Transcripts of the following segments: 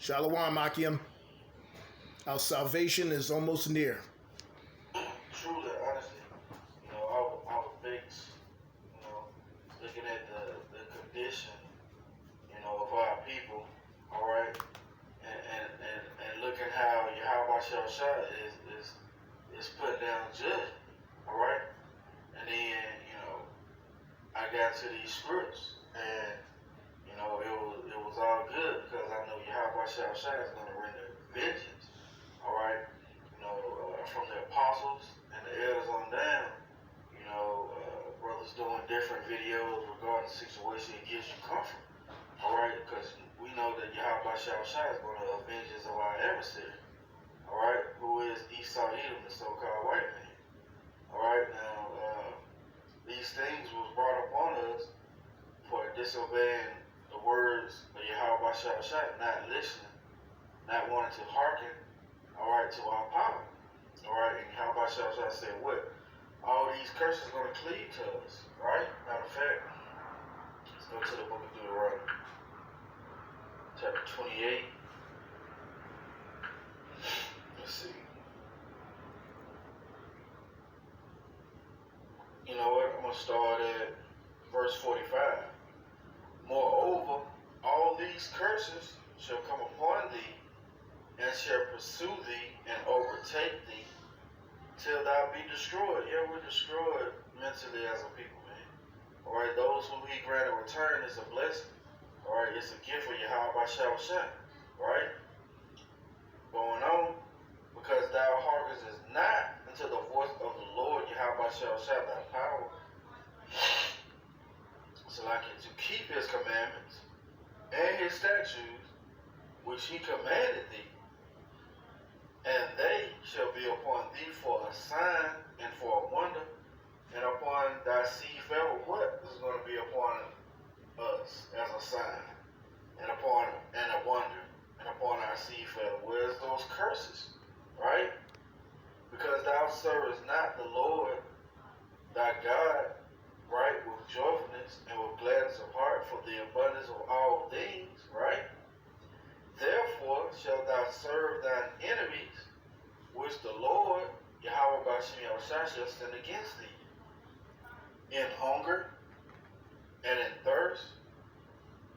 Shalawam, Ahchyam. Our salvation is almost near. Truly, honestly, our fix, looking at the condition, of our people, all right, and looking how YAHAWAH is put down judgment, all right, and then I got to these scripts, and it was all good because I know YAHAWAH is going to render vengeance, all right, from the apostles and the elders on down. Brothers doing different videos regarding the situation. It gives you comfort, all right, because we know that YAHAWAH is going to avenge us of our adversary, all right, who is ISRAELITES, the so-called white man, all right. Now, these things was brought upon us for disobeying the words of YAHAWAH, not listening, not wanting to hearken, all right, to our power, all right. And YAHAWAH said what? All these curses are going to cleave to us, right? Matter of fact, let's go to the book of Deuteronomy, chapter 28. Let's see. You know what? I'm going to start at verse 45. Moreover, all these curses shall come upon thee, and shall pursue thee, and overtake thee, till thou be destroyed. Yeah, we're destroyed mentally as a people, man. All right, those who he granted return is a blessing. All right, it's a gift for YAHAWAH, right? Going on, because thou hearkenest not unto the voice of the Lord YAHAWAH thy power. So like it to keep his commandments and his statutes, which he commanded thee, and they shall be upon thee for a sign and for a wonder, and upon thy seed forever. What is going to be upon us as a sign, and a wonder, and upon our seed forever? Where's those curses, right? Because thou servest not the Lord thy God, right, with joyfulness and with gladness of heart for the abundance of all things, right? Therefore shalt thou serve thine enemies, which the Lord, YAHAWAH shall send against thee, in hunger, and in thirst,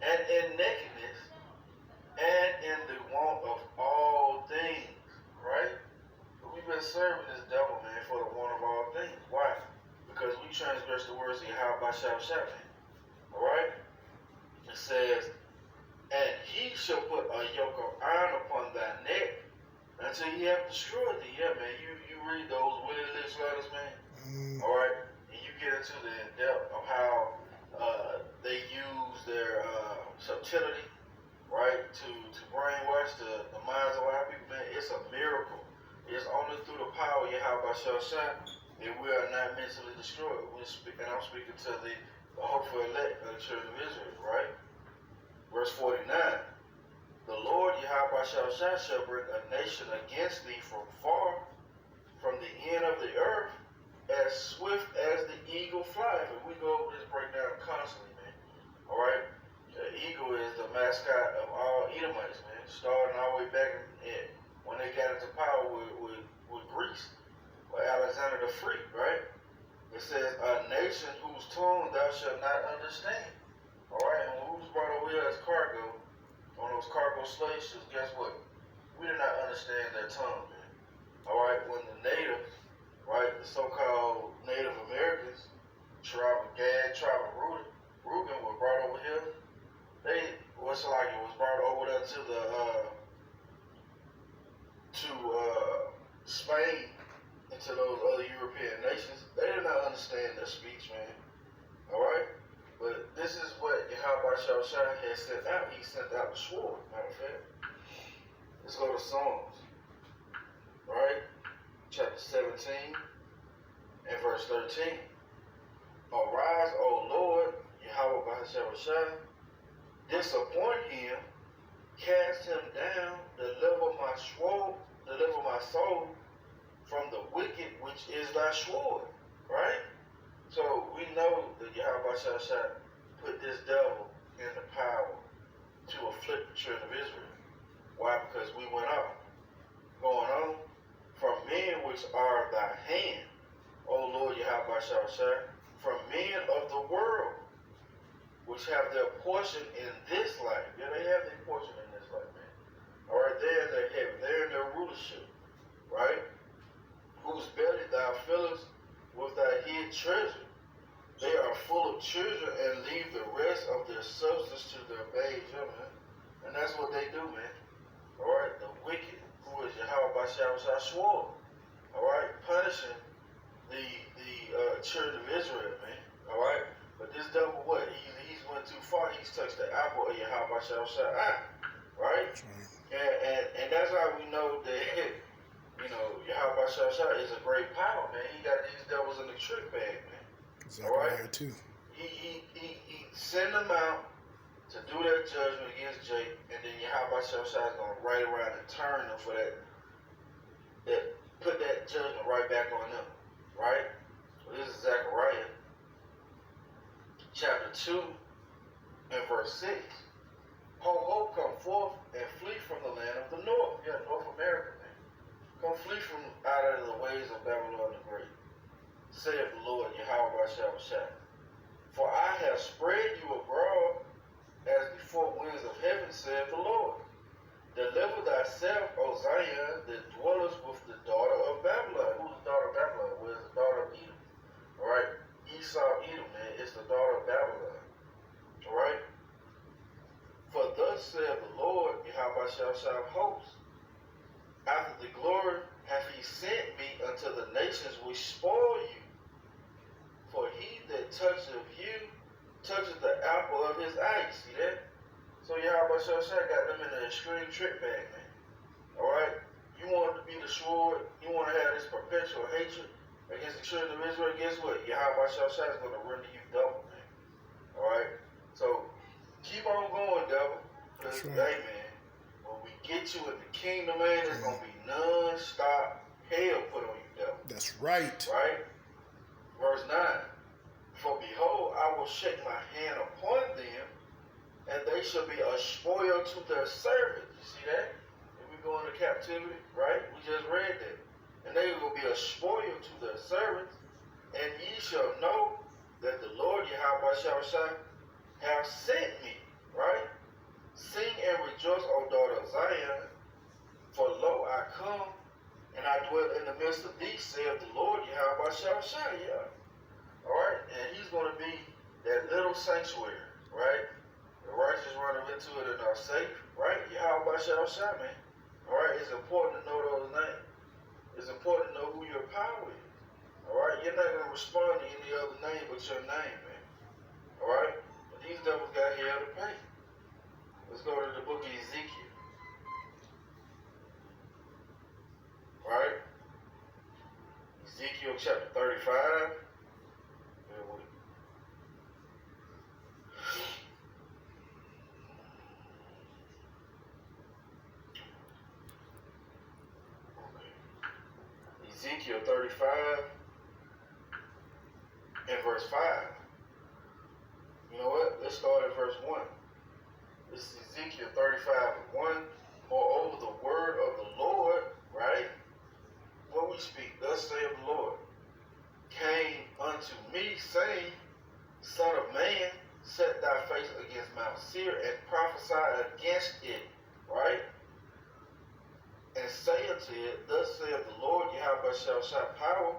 and in nakedness, and in the want of all things, right? But we've been serving this devil, man, for the want of all things. Why? Because we transgress the words of YAHAWAH, man. All right? It says, and he shall put a yoke of iron upon thy neck until he have destroyed thee. Yeah, man, you read those Willie Lynch letters, man. All right? And you get into the depth of how they use their subtlety, right, to brainwash the minds of our people, man. It's a miracle. It's only through the power of YAHAWAH that we are not mentally destroyed. And I'm speaking to the hopeful elect of the children of Israel, right? Verse 49, the Lord YAHAWAH shall bring a nation against thee from far, from the end of the earth, as swift as the eagle flieth. And we go over this breakdown constantly, man. All right? The eagle is the mascot of all Edomites, man. Starting all the way back when they got into power with Greece, with Alexander the Free, right? It says, a nation whose tongue thou shalt not understand. All right, and when we was brought over here as cargo, on those cargo slave ships, guess what? We did not understand their tongue, man. All right, when the natives, right, the so-called Native Americans, tribe of Gad, tribe of Reuben, were brought over here. It was brought over there to Spain and to those other European nations. They did not understand their speech, man. All right. But this is what YAHAWAH has sent out. He sent out the sword, matter of fact. Let's go to Psalms, right? Chapter 17 and verse 13. Arise, O Lord, YAHAWAH, disappoint him, cast him down, deliver my soul from the wicked, which is thy sword, right? So we know that YAHAWAH put this devil in the power to afflict the children of Israel. Why? Because we went out. Going on. From men which are thy hand, O Lord Yahweh Shah, from men of the world, which have their portion in this life. Yeah, they have their portion in this life, man. All right, they're in their heaven. They're in their rulership, right? Whose belly thou fillest with thy hid treasure. They are full of treasure and leave the rest of their substance to their babes, yeah, man. And that's what they do, man. All right, the wicked, who is Yahweh Shah swore, all right, punishing the children of Israel, man. All right, but this devil, what? He's went too far. He's touched the apple of Yahweh Shah, right? And that's how we know that, you know, Yahweh Shah is a great power, man. He got these devils in the trick bag, man. All right, too. He send them out to do that judgment against Jake, and then Yahweh Shah is gonna right around and turn them for that put that judgment right back on them, right? So this is Zechariah chapter 2 and verse 6. Ho, come forth and flee from the land of the north. Yeah, North America, man. Come flee from out of the ways of Babylon the Great. Saith the Lord Yahweh Shah. For I have spread you abroad as the four winds of heaven, saith the Lord. Deliver thyself, O Zion, that dwellest with the daughter of Babylon. Who's the daughter of Babylon? Well, it's the daughter of Edom. All right? Esau, Edom, man. It's the daughter of Babylon. All right? For thus saith the Lord, Yahweh Shah of hosts, after the glory hath he sent me unto the nations which spoil you. For he that toucheth you touches the apple of his eye. You see that? So Yahweh Shah got them in an extreme trick bag, man. All right? You want to be the sword. You want to have this perpetual hatred against the children of Israel. Guess what? Yahweh Shah is going to render you double, man. All right? So keep on going, devil. Because, hey, man, when we get you in the kingdom, man, there's going to be non-stop hell put on you, devil. That's right. Right? Verse 9. For behold, I will shake my hand upon them, and they shall be a spoil to their servants. You see that? If we go into captivity, right? We just read that. And they will be a spoil to their servants, and ye shall know that the Lord Yahweh Shah have sent me, right? Sing and rejoice, O daughter of Zion, for lo, I come, and I dwell in the midst of thee, saith the Lord Yahweh Shah, yeah. All right? And he's going to be that little sanctuary, right? The righteous run into it and are safe, right? Yahweh Shah, man. All right? It's important to know those names. It's important to know who your power is. All right? You're not going to respond to any other name but your name, man. All right? But these devils got hell to pay. Let's go to the book of Ezekiel. All right? Ezekiel chapter 35. Ezekiel 35 and verse 5. You know what? Let's start at verse 1. This is Ezekiel 35 and 1. Moreover, the word of the Lord, right? What we speak, thus saith the Lord, came unto me, saying, Son of man, set thy face against Mount Seir and prophesy against it, right? And say unto it, thus saith the Lord Yahweh Shah power,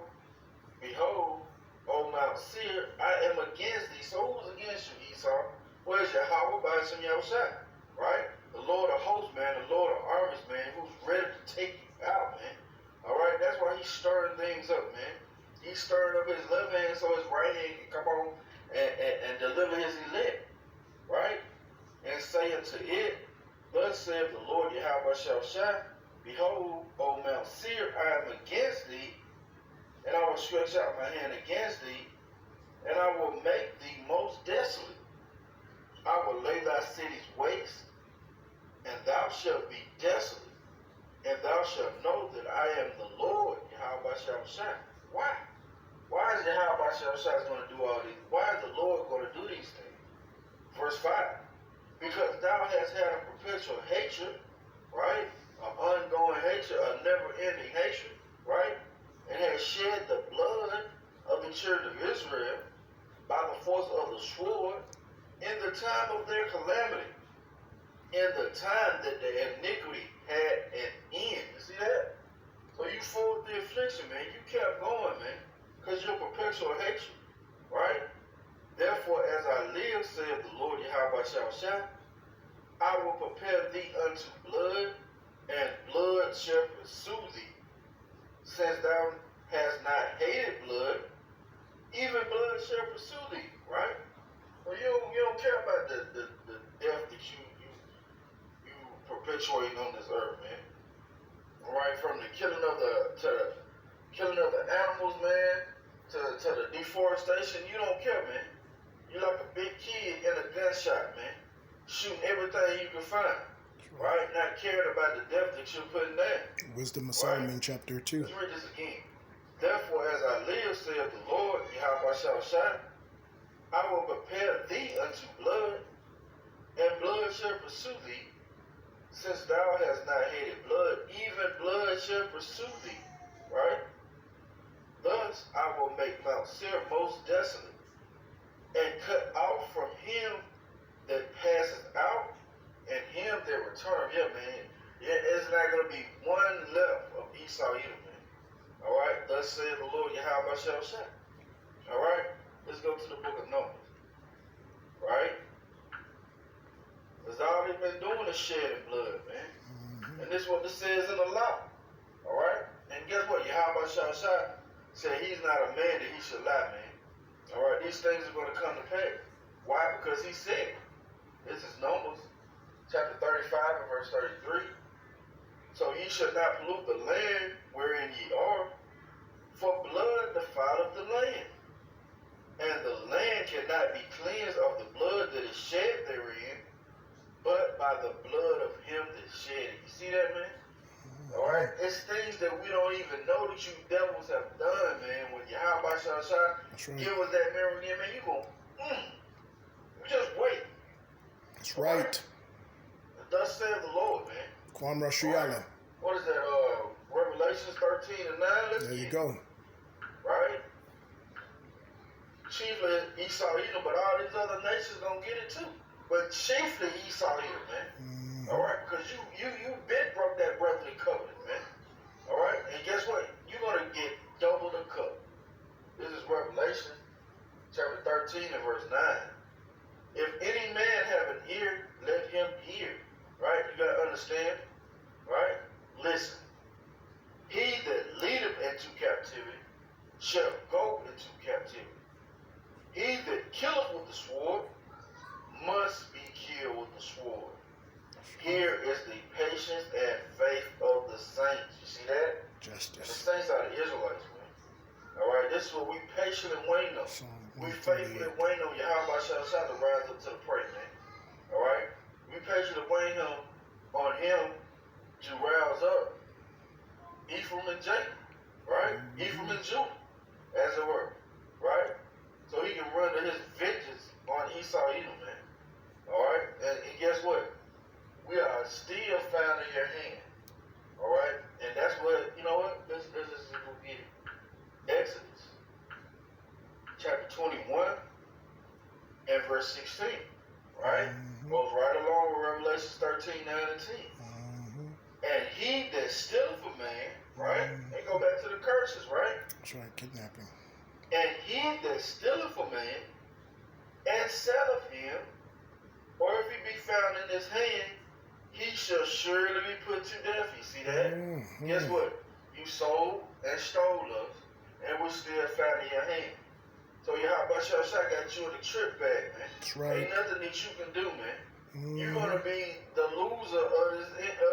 behold, O Mount Seir, I am against thee. So who's against you, Esau? Where's Yahawah, BAHASHEM, Yahushua, right? The Lord of hosts, man, the Lord of armies, man, who's ready to take you out, man. All right, that's why he's stirring things up, man. He's stirring up his left hand so his right hand can come on and deliver his elect, right? And say unto it, thus saith the Lord Yahweh Shah, behold, O Mount Seir, I am against thee, and I will stretch out my hand against thee, and I will make thee most desolate. I will lay thy cities waste, and thou shalt be desolate, and thou shalt know that I am the Lord, Yahweh Shah. Why? Why is Yahweh Shah going to do all these? Why is the Lord going to do these things? Verse 5. Because thou hast had a perpetual hatred, right? An ongoing hatred, a never-ending hatred, right? And has shed the blood of the children of Israel by the force of the sword in the time of their calamity, in the time that the iniquity had an end. You see that? So you fought the affliction, man. You kept going, man, because you're perpetual hatred, right? Therefore, as I live, saith the Lord YAHAWAH, I will prepare thee unto blood, and blood shall pursue thee. Since thou hast not hated blood, even blood shall pursue thee, right? Well, you don't care about the death that you perpetuate on this earth, man. All right, from the killing of the animals, man, to the deforestation, you don't care, man. You're like a big kid in a gunshot, man, shooting everything you can find, right? Not caring about the death that you're putting down. Wisdom of Solomon, chapter 2. Let's read this again. Therefore, as I live, saith the Lord, YAHAWAH, I will prepare thee unto blood, and blood shall pursue thee. Since thou hast not hated blood, even blood shall pursue thee, right? Thus I will make Mount Seir most desolate, and cut off from him that passes out, and him that returns. Yeah, man. It's not going to be one left of Esau either, man. All right? Thus saith the Lord YAHAWAH. All right? Let's go to the book of Numbers. Right? Because all they've been doing is shedding blood, man. Mm-hmm. And this is what this says in the law. All right? And guess what? YAHAWAH said he's not a man that he should lie, man. All right? These things are going to come to pass. Why? Because he said it. This is Numbers chapter 35 and verse 33. So ye shall not pollute the land wherein ye are, for blood defileth the land. And the land cannot be cleansed of the blood that is shed therein, but by the blood of him that shed it. You see that, man? All right? It's things that we don't even know that you devils have done, man. When YAHAWAH give us that memory again, man, you go, just wait. That's right. Thus saith the Lord, man. Kwam Rashiala. What is that? Revelations 13 and 9. There you go. Right? Chiefly Esau Edom, but all these other nations gonna get it too. But chiefly Esau Edom, man. Mm-hmm. All right, because you been broke that brotherly covenant, man. All right, and guess what? You're gonna get double the cup. This is Revelation chapter 13 and verse 9. If any man have an ear, let him hear. Right? You gotta understand. Right? Listen. He that leadeth into captivity shall go into captivity. He that killeth with the sword must be killed with the sword. Here is the patience and faith of the saints. You see that? Justice. And the saints are the Israelites, man. All right, this is what we patiently waiting on. We faithfully waiting on YAHAWAH to rise up to the prey, man. All right? We patiently waiting on him to rouse up Ephraim and Jacob, right? Mm-hmm. Ephraim and Judah, as it were, right? So he can run to his vengeance on Esau Edom, man. All right? And guess what? We are still found in your hand. All right? And that's what, you know what? Let's get it. Exodus chapter 21 and verse 16. Right? Mm-hmm. Goes right along with Revelation 13, 9 and 10. Mm-hmm. And he that stealeth a man, right? Mm-hmm. They go back to the curses, right? That's right, kidnapping. And he that stealeth a man and selleth him, or if he be found in his hand, he shall surely be put to death. You see that? Mm-hmm. Guess what? You sold and stole us, and we're still found in your hand. So YAHAWAH got you in the trip bag, man. That's right. Ain't nothing that you can do, man. Mm-hmm. You're gonna be the loser of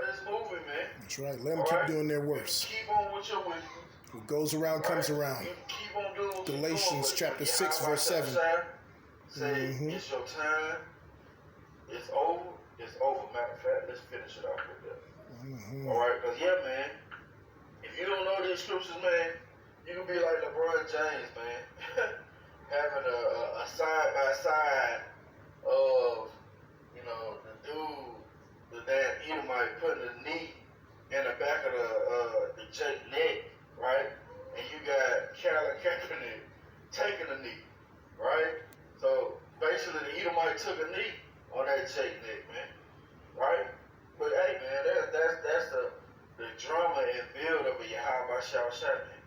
this movie, man. That's right. Let them keep doing their worst. Keep on with your wickedness. What goes around comes around. You keep on doing what Galatians chapter 6, verse 7. Say, it's your time. It's over. It's over. Matter of fact, let's finish it off with that. Mm-hmm. All right, because, yeah, man, if you don't know these scriptures, man, you can be like LeBron James, man. Having a side-by-side of, you know, the dude, the damn Edomite, putting a knee Jake neck, right? And you got Colin Kaepernick taking a knee, right? So basically, the Edomite took a knee on that Jake neck, man, right? But hey, man, that's the drama and build of a Yahawah Shah, man.